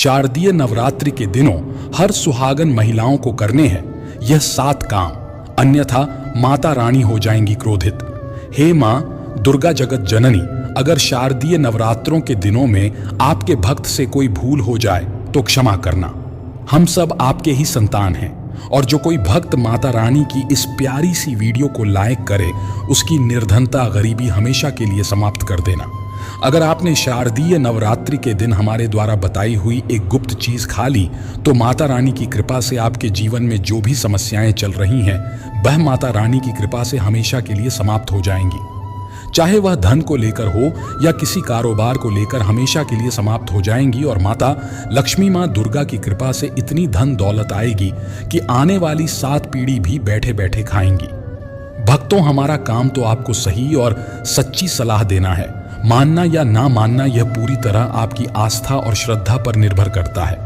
शारदीय नवरात्रि के दिनों हर सुहागन महिलाओं को करने हैं यह 7 काम, अन्यथा माता रानी हो जाएंगी क्रोधित। हे मां दुर्गा जगत जननी, अगर शारदीय नवरात्रों के दिनों में आपके भक्त से कोई भूल हो जाए तो क्षमा करना। हम सब आपके ही संतान हैं और जो कोई भक्त माता रानी की इस प्यारी सी वीडियो को लाइक करे उसकी निर्धनता गरीबी हमेशा के लिए समाप्त कर देना। अगर आपने शारदीय नवरात्रि के दिन हमारे द्वारा बताई हुई एक गुप्त चीज खा ली तो माता रानी की कृपा से आपके जीवन में जो भी समस्याएं चल रही हैं वह माता रानी की कृपा से हमेशा के लिए समाप्त हो जाएंगी। चाहे वह धन को लेकर हो या किसी कारोबार को लेकर हमेशा के लिए समाप्त हो जाएंगी और माता लक्ष्मी मां दुर्गा की कृपा से इतनी धन दौलत आएगी कि आने वाली 7 पीढ़ी भी बैठे बैठे खाएंगी। भक्तों, हमारा काम तो आपको सही और सच्ची सलाह देना है। मानना या ना मानना यह पूरी तरह आपकी आस्था और श्रद्धा पर निर्भर करता है,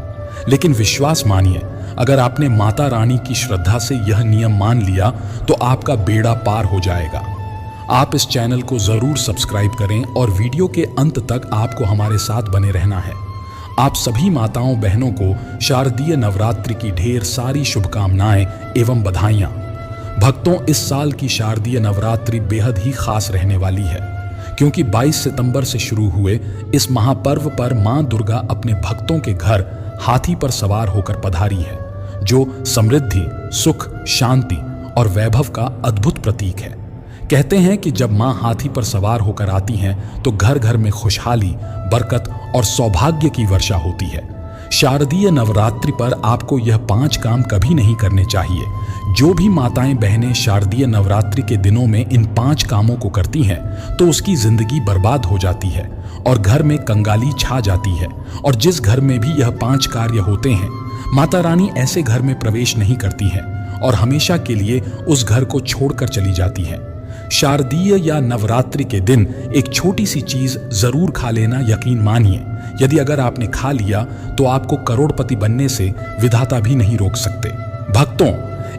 लेकिन विश्वास मानिए, अगर आपने माता रानी की श्रद्धा से यह नियम मान लिया तो आपका बेड़ा पार हो जाएगा। आप इस चैनल को जरूर सब्सक्राइब करें और वीडियो के अंत तक आपको हमारे साथ बने रहना है। आप सभी माताओं बहनों को शारदीय नवरात्रि की ढेर सारी शुभकामनाएं एवं बधाइयां। भक्तों, इस साल की शारदीय नवरात्रि बेहद ही खास रहने वाली है, क्योंकि 22 सितंबर से शुरू हुए इस महापर्व पर मां दुर्गा अपने भक्तों के घर हाथी पर सवार होकर पधारी है, जो समृद्धि, सुख, शांति और वैभव का अद्भुत प्रतीक है। कहते हैं कि जब मां हाथी पर सवार होकर आती हैं तो घर घर में खुशहाली, बरकत और सौभाग्य की वर्षा होती है। शारदीय नवरात्रि पर आपको यह 5 काम कभी नहीं करने चाहिए। जो भी माताएं बहनें शारदीय नवरात्रि के दिनों में इन 5 कामों को करती हैं तो उसकी जिंदगी बर्बाद हो जाती है और घर में कंगाली छा जाती है। और जिस घर में भी यह 5 कार्य होते हैं, माता रानी ऐसे घर में प्रवेश नहीं करती हैं और हमेशा के लिए उस घर को छोड़कर चली जाती है। शारदीय या नवरात्रि के दिन एक छोटी सी चीज जरूर खा लेना, यकीन मानिए, यदि अगर आपने खा लिया तो आपको करोड़पति बनने से विधाता भी नहीं रोक सकते। भक्तों,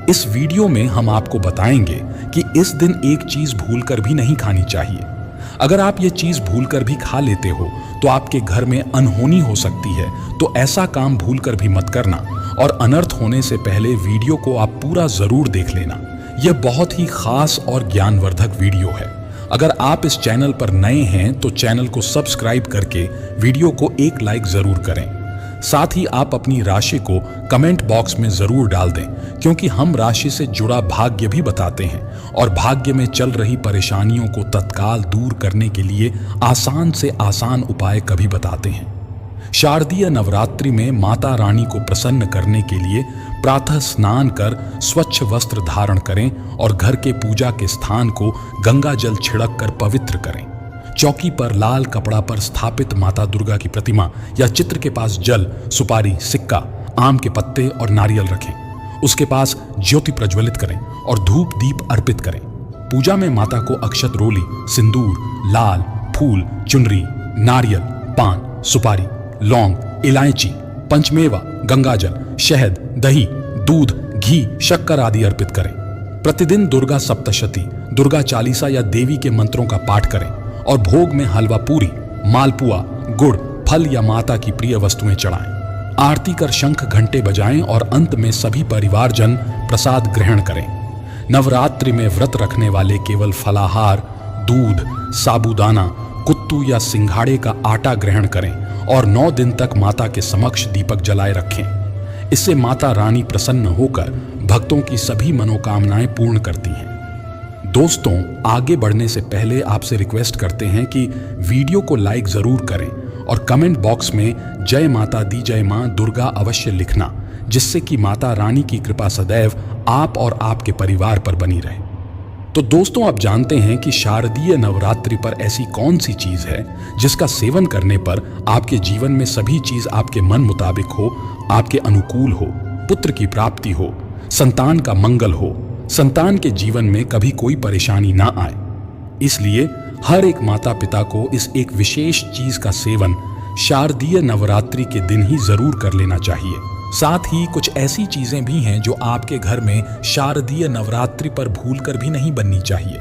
इस वीडियो में हम आपको बताएंगे कि इस दिन एक चीज भूलकर भी नहीं खानी चाहिए। अगर आप ये चीज भूलकर भी खा लेते हो तो आपके घर में अनहोनी हो सकती है, तो ऐसा काम भूलकर भी मत करना और अनर्थ होने से पहले वीडियो को आप पूरा जरूर देख लेना। यह बहुत ही खास और ज्ञानवर्धक वीडियो है। अगर आप इस चैनल पर नए हैं तो चैनल को सब्सक्राइब करके वीडियो को एक लाइक जरूर करें। साथ ही आप अपनी राशि को कमेंट बॉक्स में जरूर डाल दें, क्योंकि हम राशि से जुड़ा भाग्य भी बताते हैं और भाग्य में चल रही परेशानियों को तत्काल दूर करने के लिए आसान से आसान उपाय कभी बताते हैं। शारदीय नवरात्रि में माता रानी को प्रसन्न करने के लिए प्रातः स्नान कर स्वच्छ वस्त्र धारण करें और घर के पूजा के स्थान को गंगा जल छिड़क कर पवित्र करें। चौकी पर लाल कपड़ा पर स्थापित माता दुर्गा की प्रतिमा या चित्र के पास जल, सुपारी, सिक्का, आम के पत्ते और नारियल रखें। उसके पास ज्योति प्रज्वलित करें और धूप दीप अर्पित करें। पूजा में माता को अक्षत रोली, सिंदूर, लाल फूल, चुनरी, नारियल, पान, सुपारी, लौंग, इलायची, पंचमेवा, गंगाजल, शहद, दही, दूध, घी, शक्कर आदि अर्पित करें। प्रतिदिन दुर्गा सप्तशती, दुर्गा चालीसा या देवी के मंत्रों का पाठ करें और भोग में हलवा पूरी, मालपुआ, गुड़, फल या माता की प्रिय वस्तुएं चढ़ाएं। आरती कर शंख घंटे बजाएं और अंत में सभी परिवारजन प्रसाद ग्रहण करें। नवरात्रि में व्रत रखने वाले केवल फलाहार, दूध, साबूदाना, कुत्तू या सिंघाड़े का आटा ग्रहण करें और 9 दिन तक माता के समक्ष दीपक जलाए रखें। इससे माता रानी प्रसन्न होकर भक्तों की सभी मनोकामनाएं पूर्ण करती हैं। दोस्तों, आगे बढ़ने से पहले आपसे रिक्वेस्ट करते हैं कि वीडियो को लाइक जरूर करें और कमेंट बॉक्स में जय माता दी, जय मां दुर्गा अवश्य लिखना, जिससे कि माता रानी की कृपा सदैव आप और आपके परिवार पर बनी रहे। तो दोस्तों, आप जानते हैं कि शारदीय नवरात्रि पर ऐसी कौन सी चीज है जिसका सेवन करने पर आपके जीवन में सभी चीज आपके मन मुताबिक हो, आपके अनुकूल हो, पुत्र की प्राप्ति हो, संतान का मंगल हो, संतान के जीवन में कभी कोई परेशानी ना आए। इसलिए हर एक माता पिता को इस एक विशेष चीज का सेवन शारदीय नवरात्रि के दिन ही जरूर कर लेना चाहिए। साथ ही कुछ ऐसी चीजें भी हैं जो आपके घर में शारदीय नवरात्रि पर भूलकर भी नहीं बननी चाहिए।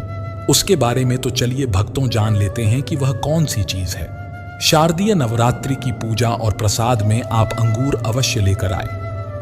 उसके बारे में तो चलिए भक्तों जान लेते हैं कि वह कौन सी चीज है। शारदीय नवरात्रि की पूजा और प्रसाद में आप अंगूर अवश्य लेकर आए,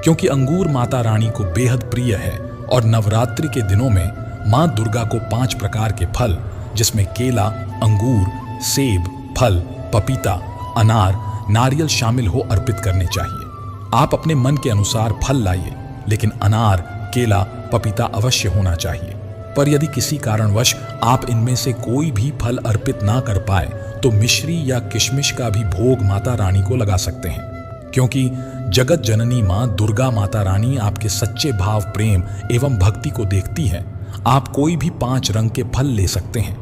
क्योंकि अंगूर माता रानी को बेहद प्रिय है और नवरात्रि के दिनों में मां दुर्गा को 5 प्रकार के फल, जिसमें केला, अंगूर, सेब, फल, पपीता, अनार, नारियल शामिल हो अर्पित करने चाहिए। आप अपने मन के अनुसार फल लाइए, लेकिन अनार, केला, पपीता अवश्य होना चाहिए। पर यदि किसी कारणवश आप इनमें से कोई भी फल अर्पित ना कर पाए तो मिश्री या किशमिश का भी भोग माता रानी को लगा सकते हैं, क्योंकि जगत जननी मां दुर्गा माता रानी आपके सच्चे भाव, प्रेम एवं भक्ति को देखती है। आप कोई भी 5 रंग के फल ले सकते हैं,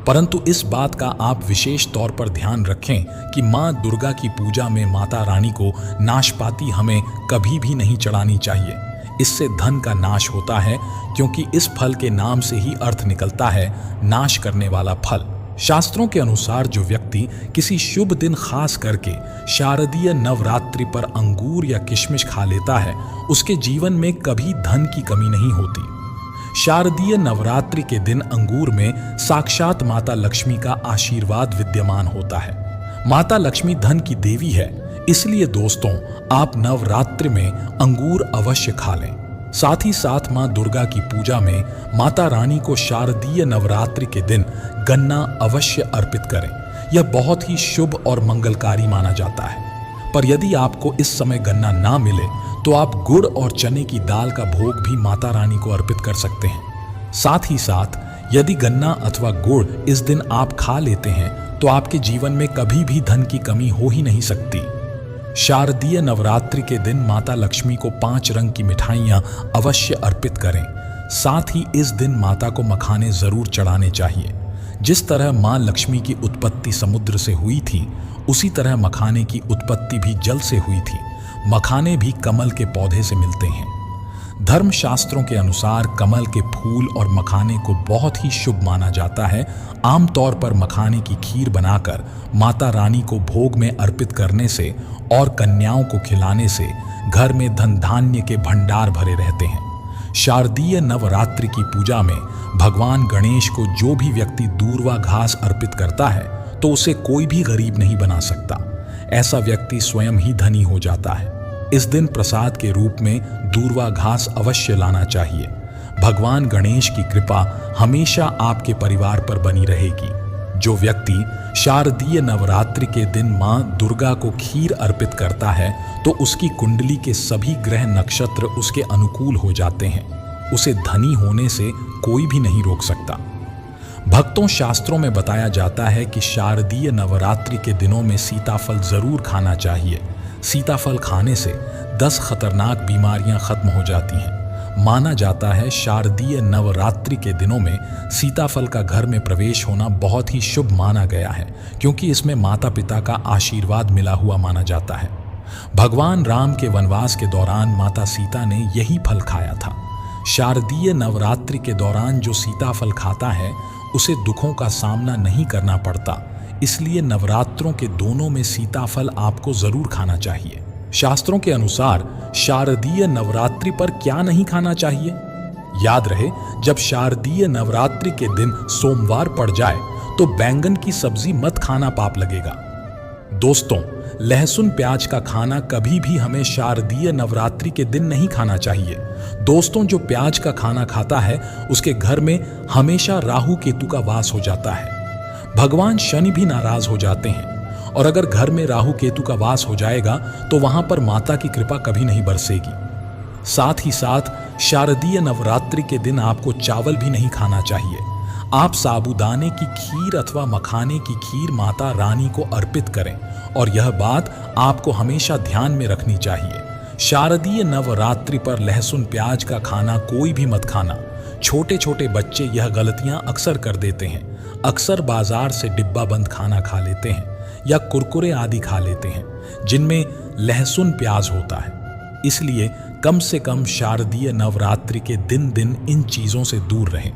परंतु इस बात का आप विशेष तौर पर ध्यान रखें कि मां दुर्गा की पूजा में माता रानी को नाशपाती हमें कभी भी नहीं चढ़ानी चाहिए। इससे धन का नाश होता है, क्योंकि इस फल के नाम से ही अर्थ निकलता है नाश करने वाला फल। शास्त्रों के अनुसार जो व्यक्ति किसी शुभ दिन खास करके शारदीय नवरात्रि पर अंगूर या किशमिश खा लेता है, उसके जीवन में कभी धन की कमी नहीं होती। शारदीय नवरात्रि के दिन अंगूर में साक्षात माता लक्ष्मी का आशीर्वाद विद्यमान होता है। माता लक्ष्मी धन की देवी है, इसलिए दोस्तों आप नवरात्रि में अंगूर अवश्य खा लें। साथ ही साथ मां दुर्गा की पूजा में माता रानी को शारदीय नवरात्रि के दिन गन्ना अवश्य अर्पित करें। यह बहुत ही शुभ और मंगलकारी माना जाता है। पर यदि आपको इस समय गन्ना ना मिले तो आप गुड़ और चने की दाल का भोग भी माता रानी को अर्पित कर सकते हैं। साथ ही साथ यदि गन्ना अथवा गुड़ इस दिन आप खा लेते हैं तो आपके जीवन में कभी भी धन की कमी हो ही नहीं सकती। शारदीय नवरात्रि के दिन माता लक्ष्मी को 5 रंग की मिठाइयां अवश्य अर्पित करें। साथ ही इस दिन माता को मखाने जरूर चढ़ाने चाहिए। जिस तरह मां लक्ष्मी की उत्पत्ति समुद्र से हुई थी, उसी तरह मखाने की उत्पत्ति भी जल से हुई थी। मखाने भी कमल के पौधे से मिलते हैं। धर्मशास्त्रों के अनुसार कमल के फूल और मखाने को बहुत ही शुभ माना जाता है। आमतौर पर मखाने की खीर बनाकर माता रानी को भोग में अर्पित करने से और कन्याओं को खिलाने से घर में धन धान्य के भंडार भरे रहते हैं। शारदीय नवरात्रि की पूजा में भगवान गणेश को जो भी व्यक्ति दूर्वा घास अर्पित करता है तो उसे कोई भी गरीब नहीं बना सकता। ऐसा व्यक्ति स्वयं ही धनी हो जाता है। इस दिन प्रसाद के रूप में दूर्वा घास अवश्य लाना चाहिए। भगवान गणेश की कृपा हमेशा आपके परिवार पर बनी रहेगी। जो व्यक्ति शारदीय नवरात्रि के दिन मां दुर्गा को खीर अर्पित करता है तो उसकी कुंडली के सभी ग्रह नक्षत्र उसके अनुकूल हो जाते हैं। उसे धनी होने से कोई भी नहीं रोक सकता। भक्तों, शास्त्रों में बताया जाता है कि शारदीय नवरात्रि के दिनों में सीताफल जरूर खाना चाहिए। सीताफल खाने से 10 खतरनाक बीमारियां खत्म हो जाती हैं। माना जाता है शारदीय नवरात्रि के दिनों में सीताफल का घर में प्रवेश होना बहुत ही शुभ माना गया है, क्योंकि इसमें माता पिता का आशीर्वाद मिला हुआ माना जाता है। भगवान राम के वनवास के दौरान माता सीता ने यही फल खाया था। शारदीय नवरात्रि के दौरान जो सीताफल खाता है उसे दुखों का सामना नहीं करना पड़ता। इसलिए नवरात्रों के दोनों में सीताफल आपको जरूर खाना चाहिए। शास्त्रों के अनुसार शारदीय नवरात्रि पर क्या नहीं खाना चाहिए? याद रहे, जब शारदीय नवरात्रि के दिन सोमवार पड़ जाए तो बैंगन की सब्जी मत खाना, पाप लगेगा। दोस्तों, लहसुन प्याज का खाना कभी भी हमें शारदीय नवरात्रि के दिन नहीं खाना चाहिए। दोस्तों, जो प्याज का खाना खाता है उसके घर में हमेशा राहु केतु का वास हो जाता है। भगवान शनि भी नाराज हो जाते हैं, और अगर घर में राहु केतु का वास हो जाएगा तो वहां पर माता की कृपा कभी नहीं बरसेगी। साथ ही साथ शारदीय नवरात्रि के दिन आपको चावल भी नहीं खाना चाहिए। आप साबूदाने की खीर अथवा मखाने की खीर माता रानी को अर्पित करें, और यह बात आपको हमेशा ध्यान में रखनी चाहिए। शारदीय नवरात्रि पर लहसुन प्याज का खाना कोई भी मत खाना। छोटे छोटे बच्चे यह गलतियां अक्सर कर देते हैं। अक्सर बाजार से डिब्बा बंद खाना खा लेते हैं या कुरकुरे आदि खा लेते हैं जिनमें लहसुन प्याज होता है। इसलिए कम से कम शारदीय नवरात्रि के दिन इन चीजों से दूर रहें।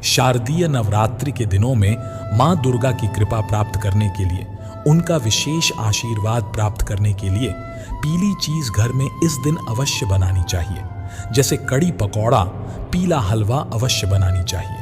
शारदीय नवरात्रि के दिनों में मां दुर्गा की कृपा प्राप्त करने के लिए, उनका विशेष आशीर्वाद प्राप्त करने के लिए पीली चीज घर में इस दिन अवश्य बनानी चाहिए। जैसे कड़ी पकौड़ा, पीला हलवा अवश्य बनानी चाहिए,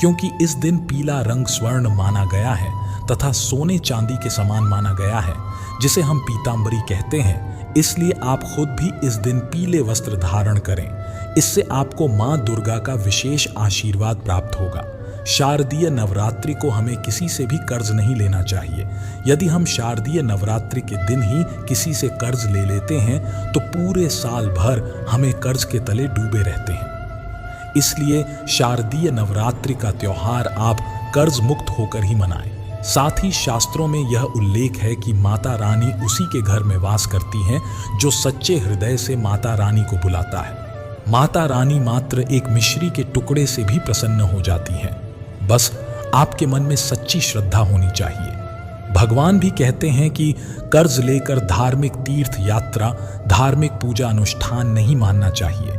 क्योंकि इस दिन पीला रंग स्वर्ण माना गया है तथा सोने चांदी के समान माना गया है, जिसे हम पीतांबरी कहते हैं। इसलिए आप खुद भी इस दिन पीले वस्त्र धारण करें। इससे आपको मां दुर्गा का विशेष आशीर्वाद प्राप्त होगा। शारदीय नवरात्रि को हमें किसी से भी कर्ज नहीं लेना चाहिए। यदि हम शारदीय नवरात्रि के दिन ही किसी से कर्ज ले लेते हैं तो पूरे साल भर हमें कर्ज के तले डूबे रहते हैं। इसलिए शारदीय नवरात्रि का त्योहार आप कर्ज मुक्त होकर ही मनाएं। साथ ही शास्त्रों में यह उल्लेख है कि माता रानी उसी के घर में वास करती हैं जो सच्चे हृदय से माता रानी को बुलाता है। माता रानी मात्र एक मिश्री के टुकड़े से भी प्रसन्न हो जाती हैं। बस आपके मन में सच्ची श्रद्धा होनी चाहिए। भगवान भी कहते हैं कि कर्ज लेकर धार्मिक तीर्थ यात्रा, धार्मिक पूजा अनुष्ठान नहीं मानना चाहिए।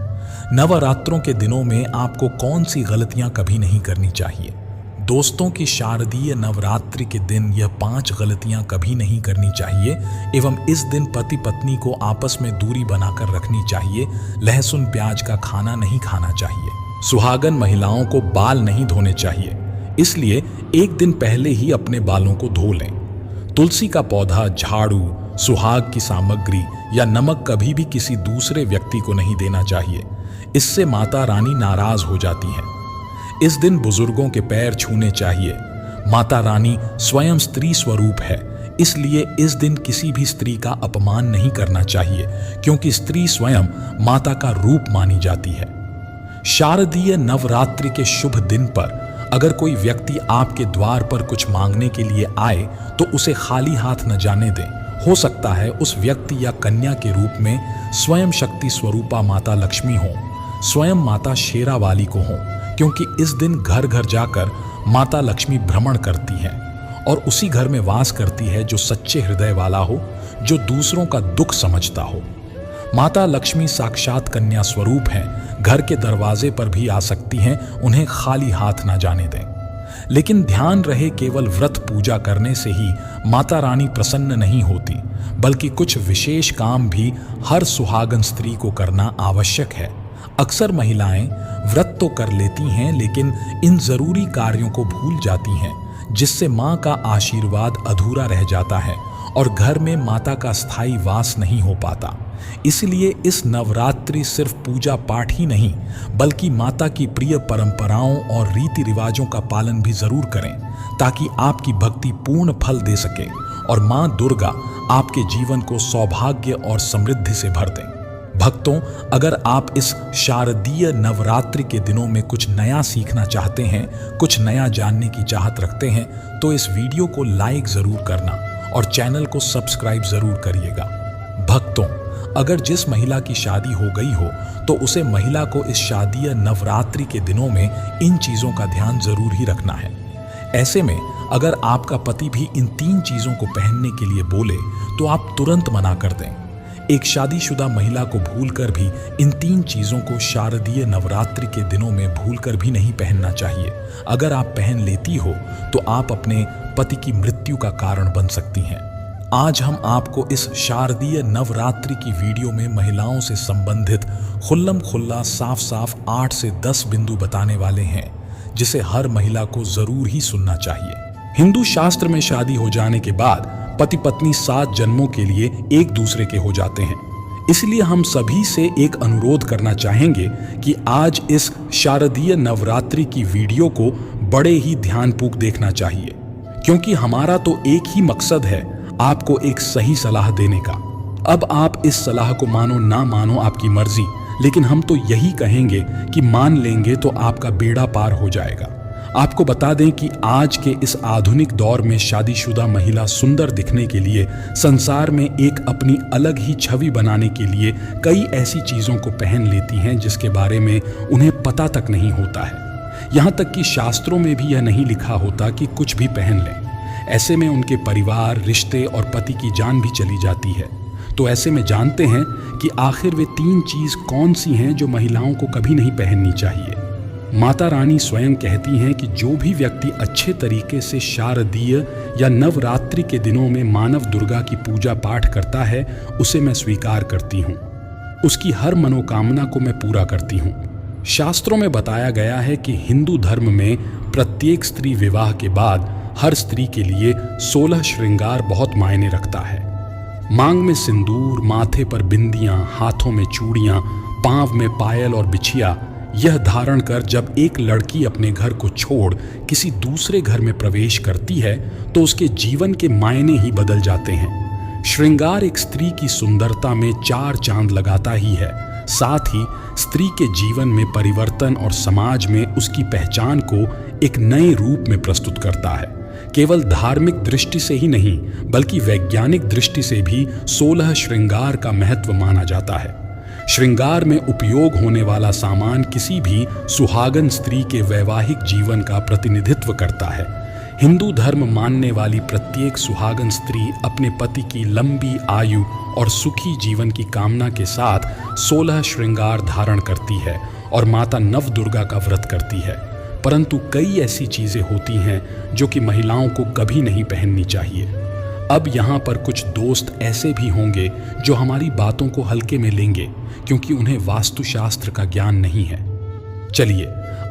नवरात्रों के दिनों में आपको कौन सी गलतियां कभी नहीं करनी चाहिए। दोस्तों की शारदीय नवरात्रि के दिन यह 5 गलतियां कभी नहीं करनी चाहिए एवं इस दिन पति पत्नी को आपस में दूरी बनाकर रखनी चाहिए। लहसुन प्याज का खाना नहीं खाना चाहिए। सुहागन महिलाओं को बाल नहीं धोने चाहिए, इसलिए एक दिन पहले ही अपने बालों को धो लें। तुलसी का पौधा, झाड़ू, सुहाग की सामग्री या नमक कभी भी किसी दूसरे व्यक्ति को नहीं देना चाहिए। इससे माता रानी नाराज हो जाती हैं। इस दिन बुजुर्गों के पैर छूने चाहिए। माता रानी स्वयं स्त्री स्वरूप है, इसलिए इस दिन किसी भी स्त्री का अपमान नहीं करना चाहिए, क्योंकि स्त्री स्वयं माता का रूप मानी जाती है। शारदीय नवरात्रि के शुभ दिन पर अगर कोई व्यक्ति आपके द्वार पर कुछ मांगने के लिए आए तो उसे खाली हाथ न जाने दें। हो सकता है उस व्यक्ति या कन्या के रूप में स्वयं शक्ति स्वरूपा माता लक्ष्मी हो, स्वयं माता शेरावाली को हो, क्योंकि इस दिन घर घर जाकर माता लक्ष्मी भ्रमण करती है और उसी घर में वास करती है जो सच्चे हृदय वाला हो, जो दूसरों का दुख समझता हो। माता लक्ष्मी साक्षात कन्या स्वरूप हैं, घर के दरवाजे पर भी आ सकती हैं, उन्हें खाली हाथ ना जाने दें। लेकिन ध्यान रहे, केवल व्रत पूजा करने से ही माता रानी प्रसन्न नहीं होती, बल्कि कुछ विशेष काम भी हर सुहागन स्त्री को करना आवश्यक है। अक्सर महिलाएं व्रत तो कर लेती हैं, लेकिन इन जरूरी कार्यों को भूल जाती हैं, जिससे मां का आशीर्वाद अधूरा रह जाता है और घर में माता का स्थायी वास नहीं हो पाता। इसलिए इस नवरात्रि सिर्फ पूजा पाठ ही नहीं, बल्कि माता की प्रिय परंपराओं और रीति रिवाजों का पालन भी जरूर करें, ताकि आपकी भक्ति पूर्ण फल दे सके और मां दुर्गा आपके जीवन को सौभाग्य और समृद्धि से भर दें। भक्तों, अगर आप इस शारदीय नवरात्रि के दिनों में कुछ नया सीखना चाहते हैं, कुछ नया जानने की चाहत रखते हैं, तो इस वीडियो को लाइक जरूर करना और चैनल को सब्सक्राइब जरूर करिएगा। भक्तों, अगर जिस महिला की शादी हो गई हो तो उसे महिला को इस शादीय नवरात्रि के दिनों में इन चीजों का ध्यान जरूर ही रखना है। ऐसे में अगर आपका पति भी इन 3 चीजों को पहनने के लिए बोले तो आप तुरंत मना कर दें। एक शादीशुदा महिला को भूलकर भी इन 3 चीजों को शारदीय नवरात्रि के दिनों में भूलकर भी नहीं पहनना चाहिए। अगर आप पहन लेती हो तो आप अपने पति की मृत्यु का कारण बन सकती हैं। आज हम आपको इस शारदीय नवरात्रि की वीडियो में महिलाओं से संबंधित खुल्लम खुल्ला साफ साफ 8 से 10 बिंदु बताने वाले हैं, जिसे हर महिला को जरूर ही सुनना चाहिए। हिंदू शास्त्र में शादी हो जाने के बाद पति पत्नी 7 जन्मों के लिए एक दूसरे के हो जाते हैं। इसलिए हम सभी से एक अनुरोध करना चाहेंगे कि आज इस शारदीय नवरात्रि की वीडियो को बड़े ही ध्यानपूर्वक देखना चाहिए, क्योंकि हमारा तो एक ही मकसद है, आपको एक सही सलाह देने का। अब आप इस सलाह को मानो ना मानो आपकी मर्जी, लेकिन हम तो यही कहेंगे कि मान लेंगे तो आपका बेड़ा पार हो जाएगा। आपको बता दें कि आज के इस आधुनिक दौर में शादीशुदा महिला सुंदर दिखने के लिए, संसार में एक अपनी अलग ही छवि बनाने के लिए कई ऐसी चीजों को पहन लेती हैं जिसके बारे में उन्हें पता तक नहीं होता है। यहाँ तक कि शास्त्रों में भी यह नहीं लिखा होता कि कुछ भी पहन लें। ऐसे में उनके परिवार, रिश्ते और पति की जान भी चली जाती है। तो ऐसे में जानते हैं कि आखिर वे 3 चीज कौन सी हैं जो महिलाओं को कभी नहीं पहननी चाहिए। माता रानी स्वयं कहती हैं कि जो भी व्यक्ति अच्छे तरीके से शारदीय या नवरात्रि के दिनों में मानव दुर्गा की पूजा पाठ करता है, उसे मैं स्वीकार करती हूँ। उसकी हर मनोकामना को मैं पूरा करती हूँ। शास्त्रों में बताया गया है कि हिंदू धर्म में प्रत्येक स्त्री विवाह के बाद हर स्त्री के लिए 16 श्रृंगार बहुत मायने रखता है। मांग में सिंदूर, माथे पर बिंदियां, हाथों में चूड़ियां, पांव में पायल और बिछिया, यह धारण कर जब एक लड़की अपने घर को छोड़ किसी दूसरे घर में प्रवेश करती है तो उसके जीवन के मायने ही बदल जाते हैं। श्रृंगार एक स्त्री की सुंदरता में 4 चांद लगाता ही है, साथ ही स्त्री के जीवन में परिवर्तन और समाज में उसकी पहचान को एक नए रूप में प्रस्तुत करता है। केवल धार्मिक दृष्टि से ही नहीं बल्कि वैज्ञानिक दृष्टि से भी 16 श्रृंगार का महत्व माना जाता है। श्रृंगार में उपयोग होने वाला सामान किसी भी सुहागन स्त्री के वैवाहिक जीवन का प्रतिनिधित्व करता है। हिंदू धर्म मानने वाली प्रत्येक सुहागन स्त्री अपने पति की लंबी आयु और सुखी जीवन की कामना के साथ 16 श्रृंगार धारण करती है और माता नवदुर्गा का व्रत करती है। परंतु कई ऐसी चीजें होती हैं जो कि महिलाओं को कभी नहीं पहननी चाहिए। अब यहाँ पर कुछ दोस्त ऐसे भी होंगे जो हमारी बातों को हल्के में लेंगे क्योंकि उन्हें वास्तुशास्त्र का ज्ञान नहीं है। चलिए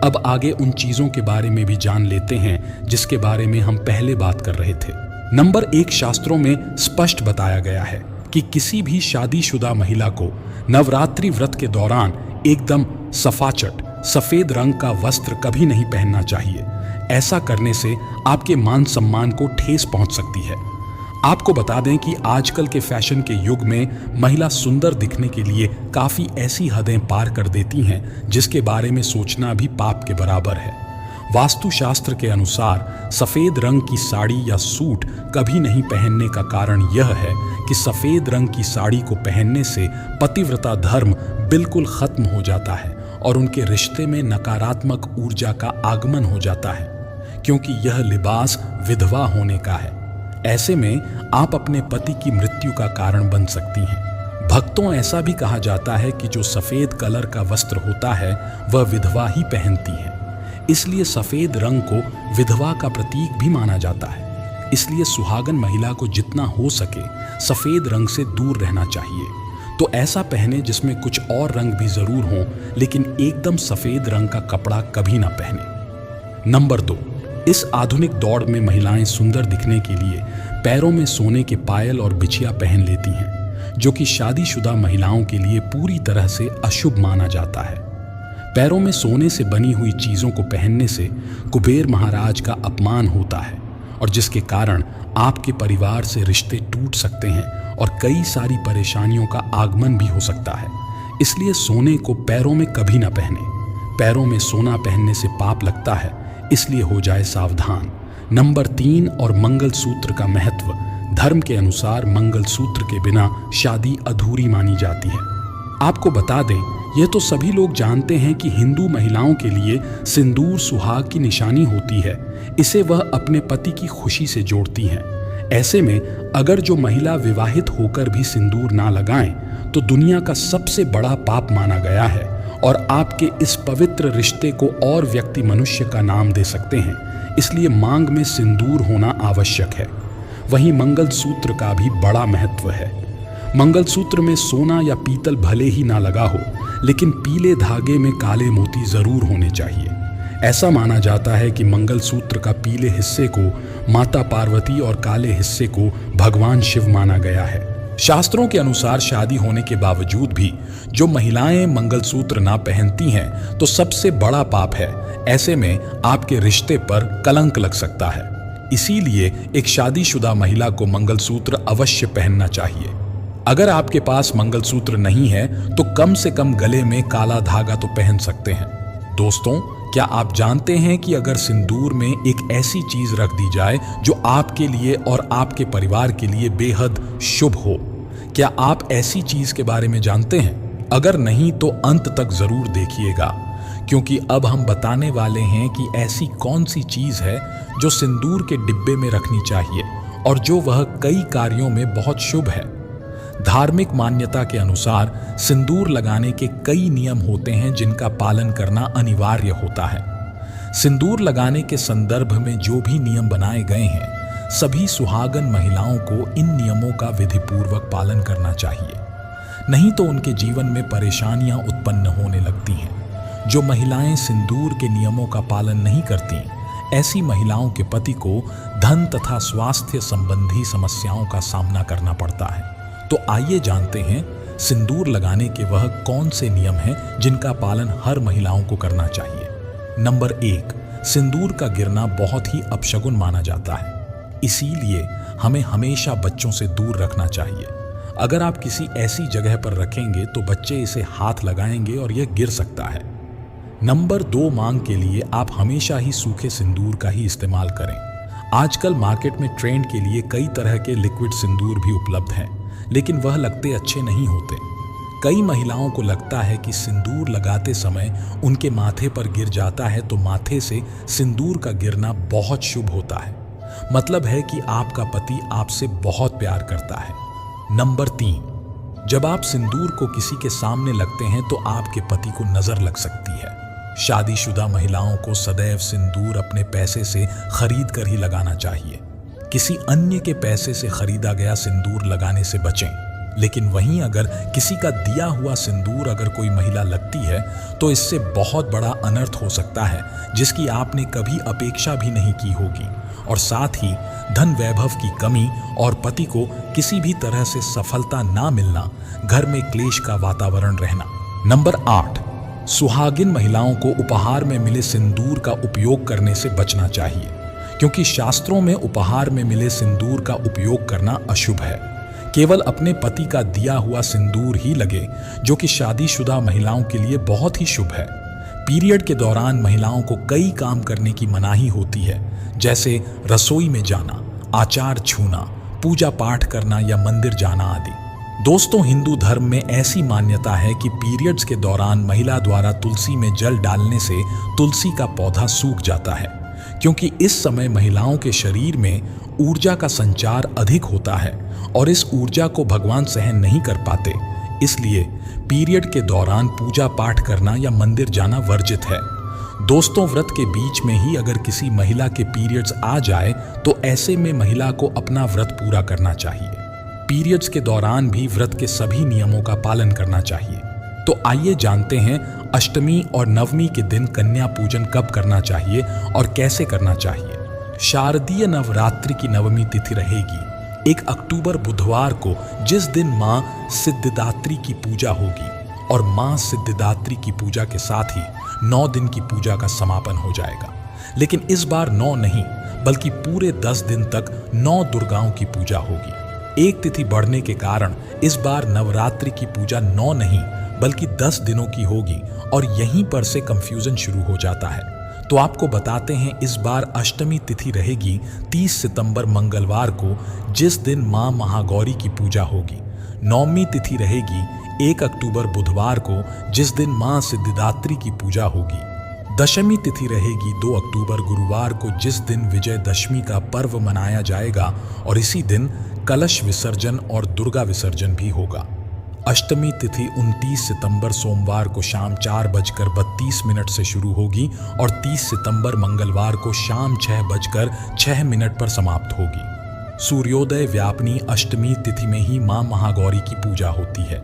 अब आगे उन चीजों के बारे में भी जान लेते हैं जिसके बारे में हम पहले बात कर रहे थे। नंबर 1, शास्त्रों में स्पष्ट बताया गया है कि किसी भी शादीशुदा महिला को नवरात्रि व्रत के दौरान एकदम सफाचट सफेद रंग का वस्त्र कभी नहीं पहनना चाहिए। ऐसा करने से आपके मान सम्मान को ठेस पहुंच सकती है। आपको बता दें कि आजकल के फैशन के युग में महिला सुंदर दिखने के लिए काफी ऐसी हदें पार कर देती हैं जिसके बारे में सोचना भी पाप के बराबर है। वास्तुशास्त्र के अनुसार सफेद रंग की साड़ी या सूट कभी नहीं पहनने का कारण यह है कि सफेद रंग की साड़ी को पहनने से पतिव्रता धर्म बिल्कुल खत्म हो जाता है और उनके रिश्ते में नकारात्मक ऊर्जा का आगमन हो जाता है, क्योंकि यह लिबास विधवा होने का है। ऐसे में आप अपने पति की मृत्यु का कारण बन सकती हैं। भक्तों, ऐसा भी कहा जाता है कि जो सफेद कलर का वस्त्र होता है वह विधवा ही पहनती है, इसलिए सफेद रंग को विधवा का प्रतीक भी माना जाता है। इसलिए सुहागन महिला को जितना हो सके सफेद रंग से दूर रहना चाहिए। तो ऐसा पहने जिसमें कुछ और रंग भी जरूर हों, लेकिन एकदम सफेद रंग का कपड़ा कभी ना पहने। नंबर 2, इस आधुनिक दौड़ में महिलाएं सुंदर दिखने के लिए पैरों में सोने के पायल और बिछिया पहन लेती हैं, जो कि शादीशुदा महिलाओं के लिए पूरी तरह से अशुभ माना जाता है। पैरों में सोने से बनी हुई चीजों को पहनने से कुबेर महाराज का अपमान होता है और जिसके कारण आपके परिवार से रिश्ते टूट सकते हैं और कई सारी परेशानियों का आगमन भी हो सकता है। इसलिए सोने को पैरों में कभी ना पहने। पैरों में सोना पहनने से पाप लगता है, इसलिए हो जाए सावधान। नंबर 3 और मंगलसूत्र का महत्व। धर्म के अनुसार मंगलसूत्र के बिना शादी अधूरी मानी जाती है। आपको बता दें, यह तो सभी लोग जानते हैं कि हिंदू महिलाओं के लिए सिंदूर सुहाग की निशानी होती है। इसे वह अपने पति की खुशी से जोड़ती हैं। ऐसे में अगर जो महिला विवाहित होकर भी सिंदूर ना लगाएं तो दुनिया का सबसे बड़ा पाप माना गया है और आपके इस पवित्र रिश्ते को और व्यक्ति मनुष्य का नाम दे सकते हैं। इसलिए मांग में सिंदूर होना आवश्यक है। वहीं मंगलसूत्र का भी बड़ा महत्व है। मंगलसूत्र में सोना या पीतल भले ही ना लगा हो, लेकिन पीले धागे में काले मोती जरूर होने चाहिए। ऐसा माना जाता है कि मंगलसूत्र का पीले हिस्से को माता पार्वती और काले हिस्से को भगवान शिव माना गया है। शास्त्रों के अनुसार शादी होने के बावजूद भी जो महिलाएं मंगलसूत्र ना पहनती हैं तो सबसे बड़ा पाप है। ऐसे में आपके रिश्ते पर कलंक लग सकता है। इसीलिए एक शादीशुदा महिला को मंगलसूत्र अवश्य पहनना चाहिए। अगर आपके पास मंगलसूत्र नहीं है तो कम से कम गले में काला धागा तो पहन सकते हैं। दोस्तों, क्या आप जानते हैं कि अगर सिंदूर में एक ऐसी चीज रख दी जाए जो आपके लिए और आपके परिवार के लिए बेहद शुभ हो? क्या आप ऐसी चीज के बारे में जानते हैं? अगर नहीं तो अंत तक जरूर देखिएगा, क्योंकि अब हम बताने वाले हैं कि ऐसी कौन सी चीज है जो सिंदूर के डिब्बे में रखनी चाहिए और जो वह कई कार्यों में बहुत शुभ है। धार्मिक मान्यता के अनुसार सिंदूर लगाने के कई नियम होते हैं जिनका पालन करना अनिवार्य होता है। सिंदूर लगाने के संदर्भ में जो भी नियम बनाए गए हैं, सभी सुहागन महिलाओं को इन नियमों का विधिपूर्वक पालन करना चाहिए, नहीं तो उनके जीवन में परेशानियां उत्पन्न होने लगती हैं। जो महिलाएं सिंदूर के नियमों का पालन नहीं करती, ऐसी महिलाओं के पति को धन तथा स्वास्थ्य संबंधी समस्याओं का सामना करना पड़ता है। तो आइए जानते हैं सिंदूर लगाने के वह कौन से नियम हैं जिनका पालन हर महिलाओं को करना चाहिए। नंबर 1, सिंदूर का गिरना बहुत ही अपशगुन माना जाता है, इसीलिए हमें हमेशा बच्चों से दूर रखना चाहिए। अगर आप किसी ऐसी जगह पर रखेंगे तो बच्चे इसे हाथ लगाएंगे और यह गिर सकता है। नंबर 2, मांग के लिए आप हमेशा ही सूखे सिंदूर का ही इस्तेमाल करें। आजकल मार्केट में ट्रेंड के लिए कई तरह के लिक्विड सिंदूर भी उपलब्ध हैं, लेकिन वह लगते अच्छे नहीं होते। कई महिलाओं को लगता है कि सिंदूर लगाते समय उनके माथे पर गिर जाता है तो माथे से सिंदूर का गिरना बहुत शुभ होता है, मतलब है कि आपका पति आपसे बहुत प्यार करता है। नंबर 3, जब आप सिंदूर को किसी के सामने लगते हैं तो आपके पति को नजर लग सकती है। शादीशुदा महिलाओं को सदैव सिंदूर अपने पैसे से खरीद कर ही लगाना चाहिए। किसी अन्य के पैसे से खरीदा गया सिंदूर लगाने से बचें। लेकिन वहीं अगर किसी का दिया हुआ सिंदूर अगर कोई महिला लगती है तो इससे बहुत बड़ा अनर्थ हो सकता है जिसकी आपने कभी अपेक्षा भी नहीं की होगी, और साथ ही धन वैभव की कमी और पति को किसी भी तरह से सफलता ना मिलना, घर में क्लेश का वातावरण रहना। नंबर 8, सुहागिन महिलाओं को उपहार में मिले सिंदूर का उपयोग करने से बचना चाहिए, क्योंकि शास्त्रों में उपहार में मिले सिंदूर का उपयोग करना अशुभ है। केवल अपने पति का दिया हुआ सिंदूर ही लगे, जो कि शादीशुदा महिलाओं के लिए बहुत ही शुभ है। पीरियड के दौरान महिलाओं को कई काम करने की मनाही होती है, जैसे रसोई में जाना, आचार छूना, पूजा पाठ करना या मंदिर जाना आदि। दोस्तों, हिंदू धर्म में ऐसी मान्यता है कि पीरियड्स के दौरान महिला द्वारा तुलसी में जल डालने से तुलसी का पौधा सूख जाता है, क्योंकि इस समय महिलाओं के शरीर में ऊर्जा का संचार अधिक होता है और इस ऊर्जा को भगवान सहन नहीं कर पाते। इसलिए पीरियड के दौरान पूजा पाठ करना या मंदिर जाना वर्जित है। दोस्तों, व्रत के बीच में ही अगर किसी महिला के पीरियड्स आ जाए तो ऐसे में महिला को अपना व्रत पूरा करना चाहिए। पीरियड्स के दौरान भी व्रत के सभी नियमों का पालन करना चाहिए। तो आइए जानते हैं अष्टमी और नवमी के दिन कन्या पूजन कब करना चाहिए और कैसे करना चाहिए। शारदीय नवरात्रि की नवमी तिथि रहेगी 1 अक्टूबर बुधवार को, जिस दिन मां सिद्धिदात्री की पूजा होगी, और मां सिद्धिदात्री की पूजा के साथ ही 9 दिन की पूजा का समापन हो जाएगा। लेकिन इस बार 9 नहीं बल्कि पूरे 10 दिन तक 9 दुर्गाओं की पूजा होगी। एक तिथि बढ़ने के कारण इस बार नवरात्रि की पूजा 9 नहीं बल्कि 10 दिनों की होगी, और यहीं पर से कंफ्यूजन शुरू हो जाता है। तो आपको बताते हैं, इस बार अष्टमी तिथि रहेगी 30 सितंबर मंगलवार को, जिस दिन मां महागौरी की पूजा होगी। नवमी तिथि रहेगी 1 अक्टूबर बुधवार को, जिस दिन मां सिद्धिदात्री की पूजा होगी। दशमी तिथि रहेगी 2 अक्टूबर गुरुवार को, जिस दिन विजयदशमी का पर्व मनाया जाएगा, और इसी दिन कलश विसर्जन और दुर्गा विसर्जन भी होगा। अष्टमी तिथि 29 सितंबर सोमवार को शाम 4:32 से शुरू होगी और 30 सितंबर मंगलवार को शाम 6:06 पर समाप्त होगी। सूर्योदय व्यापनी अष्टमी तिथि में ही मां महागौरी की पूजा होती है।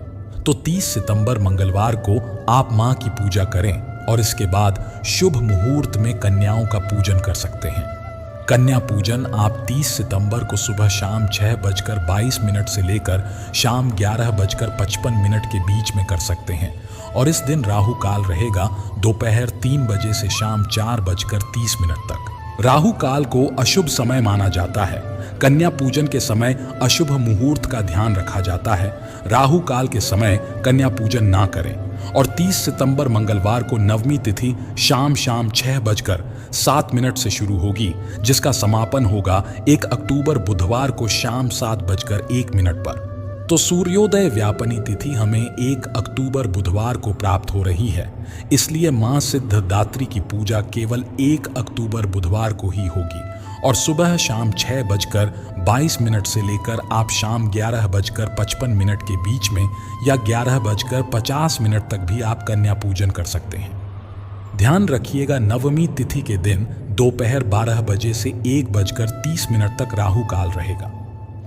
तो 30 सितंबर मंगलवार को आप मां की पूजा करें और इसके बाद शुभ मुहूर्त में कन्याओं का पूजन कर सकते हैं। कन्या पूजन आप 30 सितंबर को सुबह शाम 6:22 से लेकर शाम 11:55 के बीच में कर सकते हैं, और इस दिन राहु काल रहेगा दोपहर 3 बजे से शाम 4:30 तक। राहु काल को अशुभ समय माना जाता है। कन्या पूजन के समय अशुभ मुहूर्त का ध्यान रखा जाता है। राहु काल के समय कन्या पूजन ना करें। और 30 सितंबर मंगलवार को नवमी तिथि शाम 6:07 से शुरू होगी, जिसका समापन होगा 1 अक्टूबर बुधवार को शाम 7:01 पर। तो सूर्योदय व्यापनी तिथि हमें 1 अक्टूबर बुधवार को प्राप्त हो रही है, इसलिए मां सिद्धिदात्री की पूजा केवल 1 अक्टूबर बुधवार को ही होगी, और सुबह शाम 6:22 से लेकर आप शाम 11:55 के बीच में या 11:50 तक भी आप कन्या पूजन कर सकते हैं। ध्यान रखिएगा, नवमी तिथि के दिन दोपहर 12 बजे से 1:30 तक राहु काल रहेगा।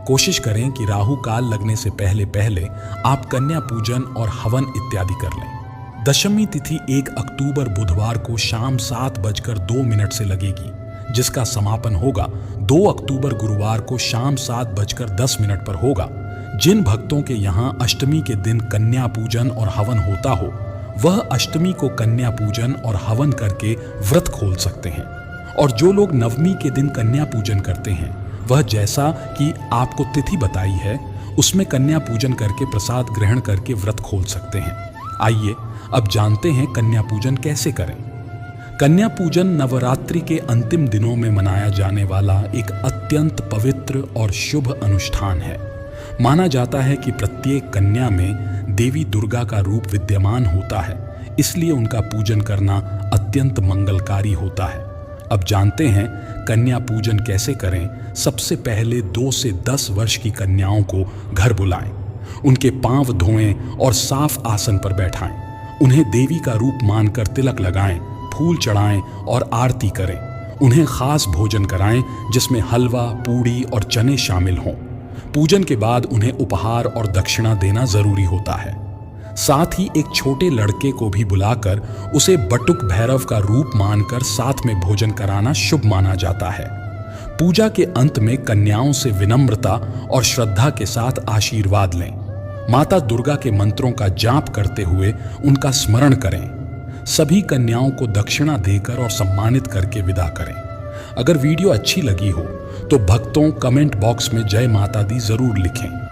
कोशिश करें कि राहु काल लगने से पहले पहले आप कन्या पूजन और हवन इत्यादि कर लें। दशमी तिथि 1 अक्टूबर बुधवार को शाम 7:02 से लगेगी, जिसका समापन होगा 2 अक्टूबर गुरुवार को शाम 7:10 पर होगा। जिन भक्तों के यहाँ अष्टमी के दिन कन्या पूजन और हवन होता हो वह अष्टमी को कन्या पूजन और हवन करके व्रत खोल सकते हैं, और जो लोग नवमी के दिन कन्या पूजन करते हैं वह जैसा कि आपको तिथि बताई है उसमें कन्या पूजन करके प्रसाद ग्रहण करके व्रत खोल सकते हैं। आइए अब जानते हैं कन्या पूजन कैसे करें। कन्या पूजन नवरात्रि के अंतिम दिनों में मनाया जाने वाला एक अत्यंत पवित्र और शुभ अनुष्ठान है। माना जाता है कि प्रत्येक कन्या में देवी दुर्गा का रूप विद्यमान होता है, इसलिए उनका पूजन करना अत्यंत मंगलकारी होता है। अब जानते हैं कन्या पूजन कैसे करें। सबसे पहले 2 से 10 वर्ष की कन्याओं को घर बुलाएं, उनके पांव धोएं और साफ आसन पर बैठाएं। उन्हें देवी का रूप मानकर तिलक लगाएं, फूल चढ़ाएं और आरती करें। उन्हें खास भोजन कराएं जिसमें हलवा, पूड़ी और चने शामिल हों। पूजन के बाद उन्हें उपहार और दक्षिणा देना जरूरी होता है। साथ ही एक छोटे लड़के को भी बुलाकर उसे बटुक भैरव का रूप मानकर साथ में भोजन कराना शुभ माना जाता है। पूजा के अंत में कन्याओं से विनम्रता और श्रद्धा के साथ आशीर्वाद लें। माता दुर्गा के मंत्रों का जाप करते हुए उनका स्मरण करें। सभी कन्याओं को दक्षिणा देकर और सम्मानित करके विदा करें। अगर वीडियो अच्छी लगी हो तो भक्तों कमेंट बॉक्स में जय माता दी जरूर लिखें।